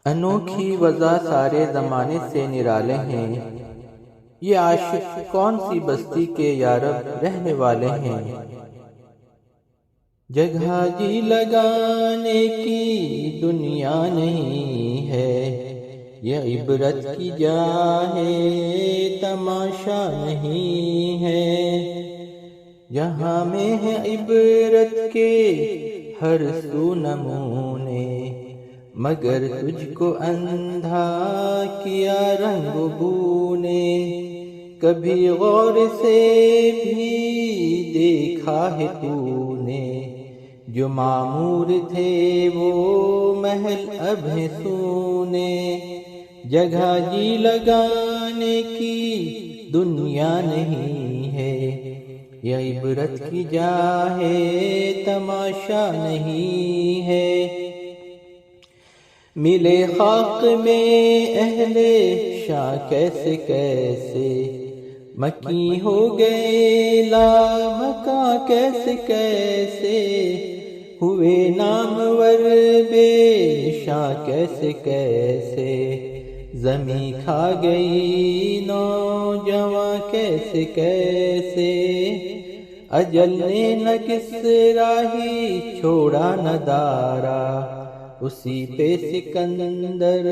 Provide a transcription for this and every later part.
انوکھی وضع سارے زمانے سے نرالے ہیں، یہ عاشق کون سی بستی کے یارب رہنے والے ہیں۔ جگہ جی لگانے کی دنیا نہیں ہے، یہ عبرت کی جا ہے تماشا نہیں ہے۔ جہاں میں ہے عبرت کے ہر سو نمونے، مگر تجھ کو اندھا کیا رنگ و بو نے۔ کبھی غور سے بھی دیکھا ہے تو نے، جو معمور تھے وہ محل اب ہیں سونے۔ جگہ جی لگانے کی دنیا نہیں ہے، یہ عبرت کی جا ہے تماشا نہیں ہے۔ ملے خاک میں اہل شاہ کیسے کیسے، مکی ہو گئے لامکاں کیسے کیسے، ہوئے نامور بے شاہ کیسے کیسے، زمیں کھا گئی نوجواں کیسے کیسے۔ اجل نے نہ کس راہی چھوڑا نہ دارا، اسی پہ سکندر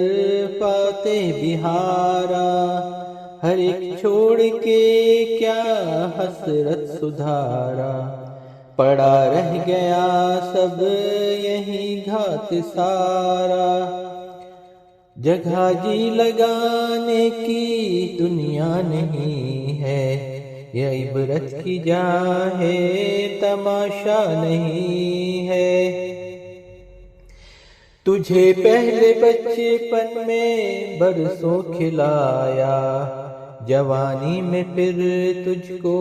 فاتح بہارا۔ ہر ایک چھوڑ کے کیا حسرت سدھارا، پڑا رہ گیا سب یہی گھات سارا۔ جگہ جی لگانے کی دنیا نہیں ہے، یہ عبرت کی جا ہے تماشا نہیں ہے۔ تجھے پہلے بچپن میں برسوں کھلایا، جوانی میں پھر تجھ کو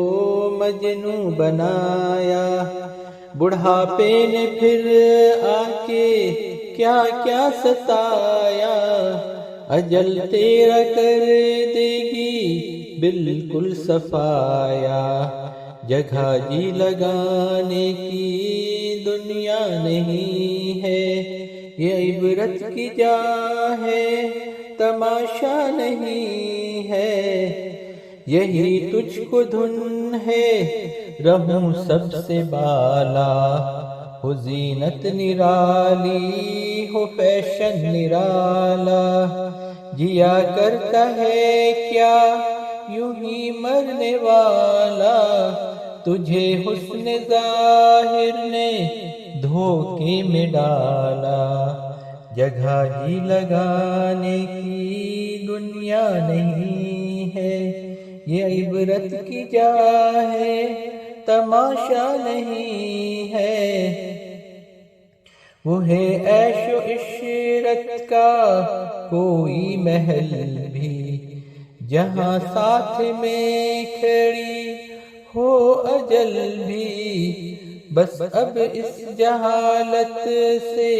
مجنوں بنایا۔ بڑھاپے نے پھر آ کے کیا کیا ستایا، اجل تیرا کر دے گی بالکل صفایا۔ جگہ جی لگانے کی دنیا نہیں ہے، یہ عبرت کی جا ہے تماشا نہیں ہے۔ یہی تجھ کو دھن ہے رہوں سب سے بالا، ہو زینت نرالی ہو فیشن نرالا۔ جیا کرتا ہے کیا یوں ہی مرنے والا، تجھے حسن ظاہر نے دھوکے میں ڈالا۔ جگہ جی لگانے کی دنیا نہیں ہے، یہ عبرت کی جا ہے تماشا نہیں ہے۔ وہ ہے عیش و عشرت کا کوئی محل بھی، جہاں ساتھ میں کھڑی ہو اجل بھی۔ بس اب اس جہالت سے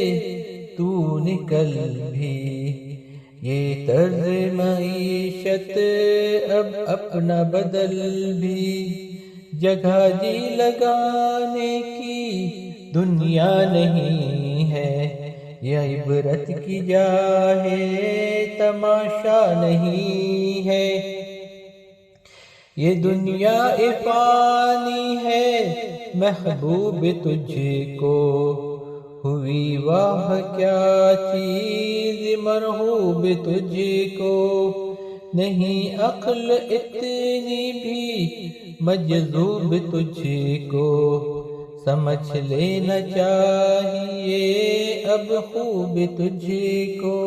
تو نکل بھی، یہ طرز معیشت اب اپنا بدل بھی۔ جگہ جی لگانے کی دنیا نہیں ہے، یہ عبرت کی جا ہے تماشا نہیں ہے۔ یہ دنیا فانی ہے محبوب تجھ کو، ہوئی واہ کیا چیز مرغوب تجھ کو۔ نہیں عقل اتنی بھی مجذوب تجھ کو، سمجھ لینا چاہیے اب خوب تجھ کو۔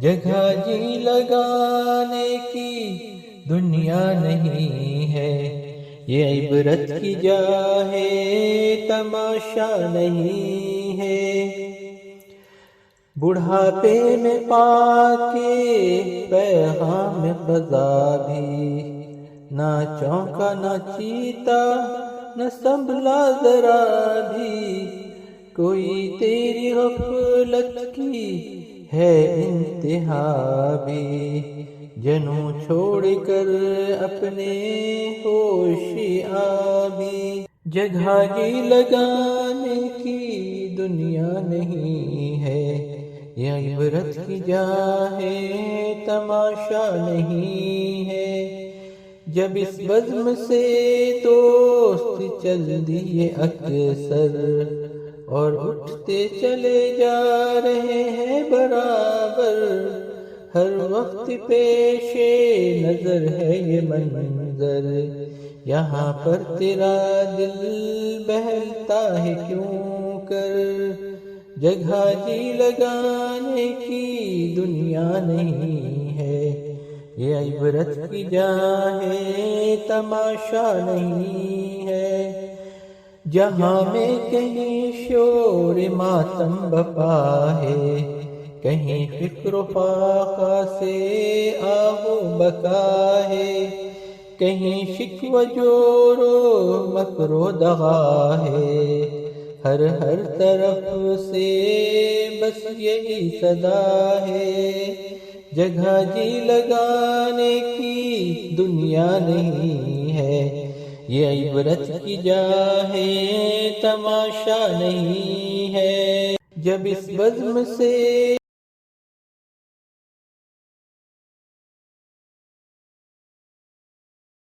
جگہ جی لگانے کی دنیا نہیں ہے، یہ عبرت کی جا ہے تماشا نہیں ہے۔ بڑھاپے میں پا کے پیغام قضا بھی، نہ چونکا نہ چیتا نہ سنبھلا ذرا بھی۔ کوئی تیری غفلت کی ہے انتہا بھی، جنوں چھوڑ کر اپنے ہوش آبی۔ جگہ جی لگانے کی دنیا نہیں ہے، یہ عبرت کی جا ہے تماشا نہیں ہے، جب اس بزم سے دوست چل دیے اکثر اور اٹھتے چلے جا رہے ہیں برابر، ہر وقت پیش نظر ہے یہ منظر، یہاں پر تیرا دل بہلتا ہے کیوں کر، جگہ جی لگانے کی دنیا نہیں ہے، یہ عبرت کی جا ہے تماشا نہیں ہے، جہاں میں کہیں شور ماتم بپا ہے، کہیں فکر و فاقہ سے آہ و بکا ہے، کہیں شکوہ جور و مکر و دغا ہے، ہر طرف سے بس یہی صدا ہے، جگہ جی لگانے کی دنیا نہیں ہے، یہ عبرت کی جا ہے تماشا نہیں ہے، جب اس بزم سے